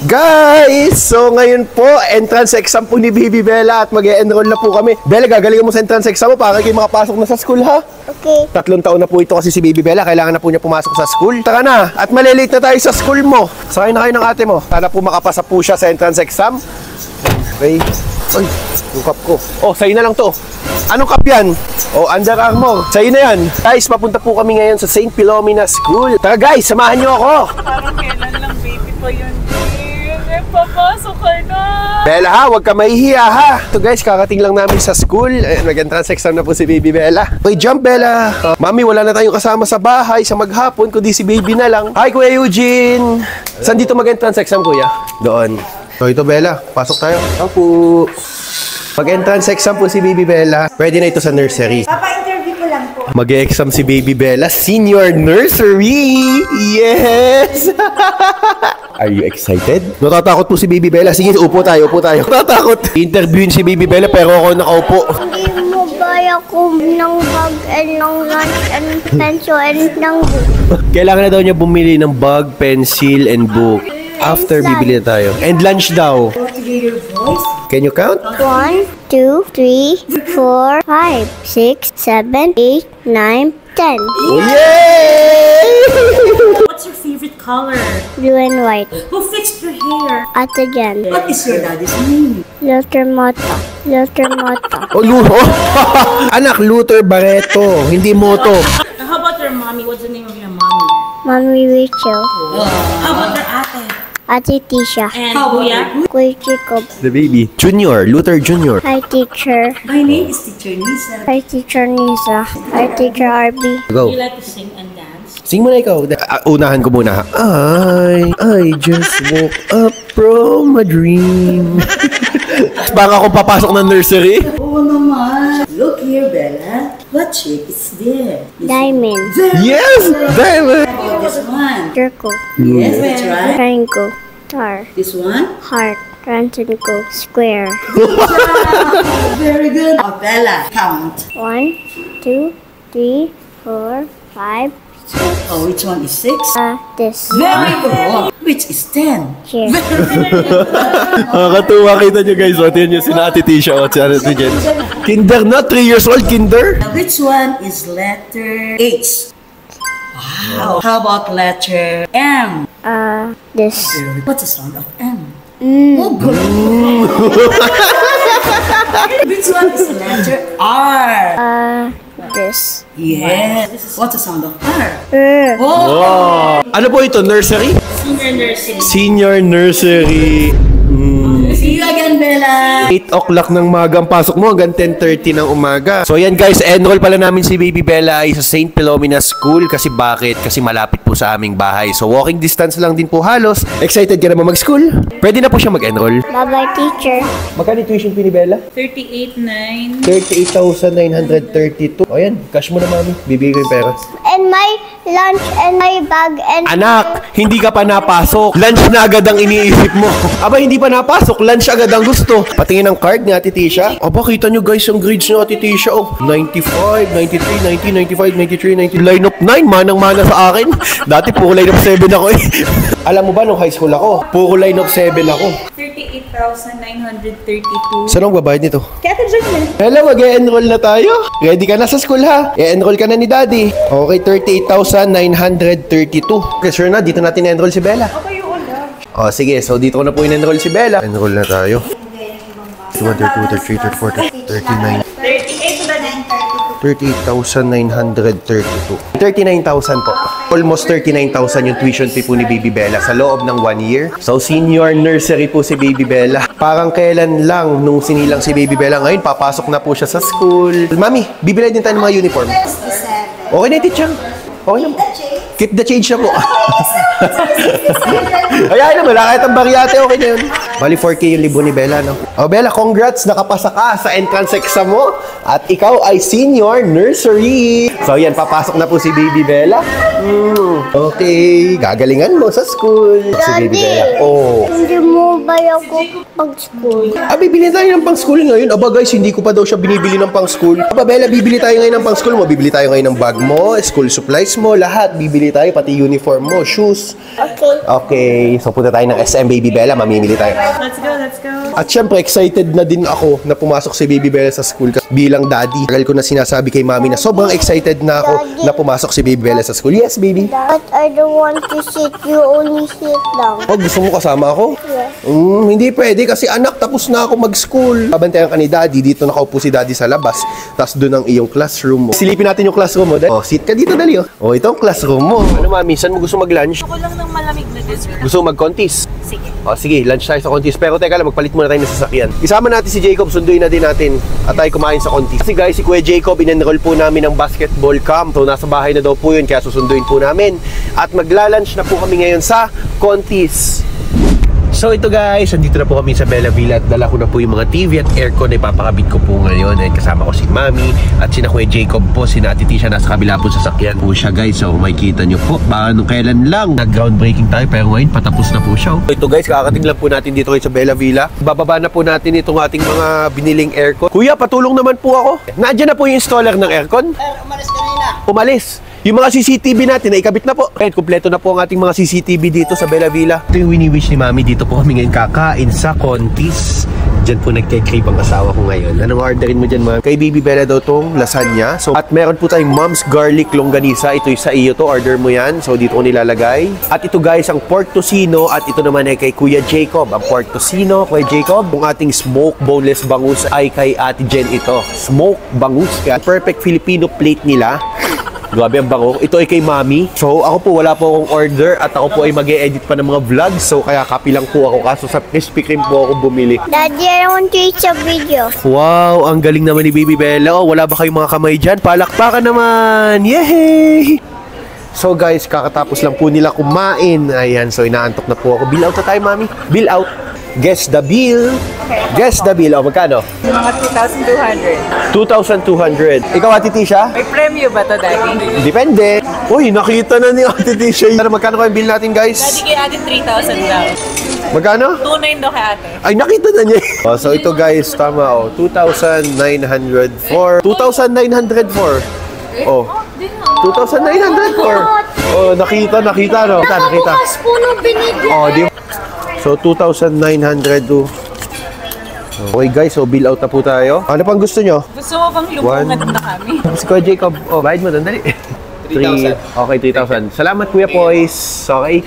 Guys! So ngayon po, entrance exam po ni Baby Bella at mag-e-enroll na po kami. Bella, gagalingan mo sa entrance exam mo para kayo makapasok na sa school, ha? Okay. 3 taon na po ito kasi si Baby Bella. Kailangan na po niya pumasok sa school. Tara na! At malilate na tayo sa school mo. Sakay na kayo ng ate mo. Sana po makapasa po siya sa entrance exam. Okay. Ay, yung cup ko. Oh, sa'yo na lang to. Anong cup yan? Oh, Under Armour. Sa'yo na yan. Guys, papunta po kami ngayon sa St. Philomena School. Tara guys, samahan niyo ako. Parang kailan lang baby pa yun. Papasok ka na! Bella ha, huwag ka mahihiya ha. Ito guys, kakating lang namin sa school. Nag-entrance exam na po si Baby Bella. Okay, jump Bella. Mami, wala na tayong kasama sa bahay sa maghapon, kundi si Baby na lang. Hi Kuya Eugene! Saan dito mag-entrance exam Kuya? Doon. So ito Bella, pasok tayo. Ako. Mag-entrance exam po si Baby Bella. Pwede na ito sa nursery. Papa-interview ko lang po. Mag-e-exam si Baby Bella, senior nursery! Yes! Are you excited? Natatakot po si Baby Bella. Sige, upo tayo, upo tayo. Natatakot. Interviewin si Baby Bella pero ako nakaupo. Hindi mo ba ako ng bag and ng lunch and pencil and ng book? Kailangan na daw niya bumili ng bag, pencil, and book. After, bibili na tayo. And lunch daw. Can you count? 1, 2, 3, 4, 5, 6, 7, 8, 9, 10. Yay! What's your favorite color? Blue and white. Who fixed your hair? Ate Jen. What is your daddy's name? Luther Mota. Luther Mota. Oh, Anak, Luther Barreto. Hindi Moto. How about your mommy? What's the name of your mommy? Mommy Rachel. How about your ate? Ate Tisha. And kuya? Kuya Jacob. The baby. Junior. Luther Junior. Hi, teacher. My name is Teacher Nisa. Hi, teacher Nisa. Hi, teacher RB. Go. Do you like to sing and dance? Sing mo na ikaw. Unahan ko muna ha. I just woke up from a dream. Baka akong papasok ng nursery. Oo naman. Look here, Bella. What shape is there? Diamond. Yes! Diamond! How about this one? Circle. Yes, that's right. Triangle. Star. This one? Heart. Rectangle. Square. Very good. Oh, Bella, count. 1, 2, 3, 4, 5, 6. Oh, which one is 6? This. Very good. Which is 10? Here. Nakakatuwa kita nyo guys. O, tiyan nyo si Ate Tisha o si Ate Jen. Kinder na? 3 years old, kinder? Which one is letter H? Wow. How about letter M? This. What's the sound of M? Mm. Oh, good. Which one is letter R? This. Yes. What's the sound of R? Wow. Ano po ito? Nursery? Senior nursing. Senior nursery. See you again, Bella. 8 o'clock ng magang pasok mo hanggang 10:30 ng umaga. So yan guys, enroll pala namin si Baby Bella ay sa St. Philomena School. Kasi bakit? Kasi malapit po sa aming bahay. So walking distance lang din po halos. Excited ka na ba mag-school? Pwede na po siya mag-enroll. Bye-bye, teacher. Magkano tuition fee ni Bella? 38,900. 38,932. O yan, cash mo na mami. Bibigay ko yung pera. And my lunch and my bag and... Anak, hindi ka pa napasok. Lunch na agad ang iniisip mo. Aba, hindi pa napasok. Lunch agad ang gusto. Patingin ang card ni Ate Tisha. Aba, kita nyo guys yung grades ni Ate Tisha. Oh, 95, 93, 90, 95, 93, 90. Line of 9. Manang-mana sa akin. Dati puro line of 7 ako eh. Alam mo ba, nung high school ako, puro line of 7 ako. 38,932. Saan ang babayad nito? Kaya ito dyan na. Hello, mag-e-enroll na tayo. Ready ka na sa school ha? E-enroll ka na ni Daddy. Okay, 38,932. Okay, sure na, dito natin e-enroll si Bella. Okay, yung ulam. O, sige. So, dito ko na po in-enroll si Bella. Enroll na tayo. 1, 2, 3, 4, 39. 38,932. 39,000 po. Almost 39,000 yung tuition fee po ni Baby Bella sa loob ng 1 year. So, senior nursery po si Baby Bella. Parang kailan lang nung sinilang si Baby Bella. Ngayon, papasok na po siya sa school. Mami, bibili din tayo ng mga uniform. Okay na, teacher. Okay na po. Keep the change na po. Ayan naman, kahit ang bariyate, okay na yun. Bali 4K yung libo ni Bella, no? Oh, Bella, congrats! Nakapasa ka sa entrance exam mo. At ikaw ay senior nursery. So, yan, papasok na po si Baby Bella. Okay, gagalingan mo sa school. Si Baby Bella. Oh. Hindi mo ba ako pag-school. Bibili tayo ng pang-school ngayon. Aba guys, hindi ko pa daw siya binibili ng pang-school. Aba Bella, bibili tayo ngayon ng pang-school mo. Bibili tayo ngayon ng bag mo, school supplies mo, lahat. Bibili tayo, pati uniform mo, shoes. Okay. Okay, so punta tayo ng SM Baby Bella, mamimili tayo. Let's go, let's go. At syempre, excited na din ako na pumasok si Baby Bella sa school bilang daddy. Tagal ko na sinasabi kay mami na sobrang excited na ako na pumasok si Baby Bella sa school. Yes, baby. But I don't want to sit. You only sit lang. Oh, gusto mo kasama ako? Yes. Hindi pwede kasi anak, tapos na ako mag-school. Babantayan ka ni daddy, dito nakaupo si daddy sa labas. Tapos doon ang iyong classroom mo. Silipin natin yung classroom mo. Oh, sit ka dito, dali. Oh, ito ang classroom mo. Ano mami, saan mo gusto mag-lunch? Ako lang ng malamig na dessert. Gusto mo mag-contest? Sige. O sige, lunch tayo sa contest. Pero teka lang, magpalit muna tayo ng sasakyan. Isama natin si Jacob, sunduin na din natin at tayo kumain sa contest. Kasi guys, si Kuya Jacob, in-enroll po namin ng basketball camp. So nasa bahay na daw po yun, kaya susunduin po namin. At magla-lunch na po kami ngayon sa contest. So ito guys, andito na po kami sa Bella Villa at dala ko na po yung mga TV at aircon na ipapakabit ko po ngayon. At kasama ko si Mami at si Kuya Jacob po, si Ate Tisha nasa kabila po sa sakyan po siya guys. So makikita nyo po, baka nung kailan lang nag-groundbreaking tayo pero ngayon patapos na po siya. So ito guys, kakarating lang po natin dito sa Bella Villa. Bababa na po natin itong ating mga biniling aircon. Kuya, patulong naman po ako. Nandiyan na po yung installer ng aircon. Umalis kanina. Umalis. Yung mga CCTV natin, ikabit na po. And kumpleto na po ang ating mga CCTV dito sa Bella Villa. Ito yung wini-wish ni Mami. Dito po kami ngayon kakain sa Contis. Diyan po nagke-crave ang asawa ko ngayon. Anong orderin mo dyan, Ma'am? Kay Baby Bella daw tong lasagna. So, at meron po tayong Mom's Garlic Longganisa. Ito yung sa iyo to. Order mo yan. So, dito ko nilalagay. At ito guys, ang pork tocino. At ito naman ay kay Kuya Jacob. Ang pork tocino, Kuya Jacob. Ang ating smoked boneless bangus ay kay Ate Jen ito. Smoked bangus. Kaya perfect Filipino plate nila. Grabe ang bango. Ito ay kay Mami. So, ako po, wala po akong order at ako po ay mag-e-edit pa ng mga vlogs. So, kaya copy lang po ako. Kaso sa Krispy Kreme po ako bumili. Daddy, I want to eat a video. Wow, ang galing naman ni Baby Bella. Oh, wala ba kayong mga kamay dyan? Palakpakan naman! Yay! So guys, kakatapos lang po nila kumain. Ayan, so inaantok na po ako. Bill out na tayo, Mami. Bill out. Guess the bill. Guess the bill. O, magkano? Mga 2,200. 2,200. Ikaw, Ate Tisha? May premyo ba to, Daddy? Depende. Uy, nakita na ni Ate Tisha. Magkano kayo bill natin, guys? Daddy, kay ate 3,000 daw. Magkano? 2,900 daw kay ate. Ay, nakita na niya. Oh, so ito guys, tama oh. 2,904. 2,904. Oh. 2,904. Oh, nakita no? Nakita. Puno binigyan. Oh, di So, 2,902. Okay guys, so bill out na po tayo. Ano pang gusto nyo? Gusto mo bang lumungan na kami? Si Kuya Jacob, oh, bayad mo doon, dali. 3,000. Okay, 3,000. Salamat Kuya Poys. Okay.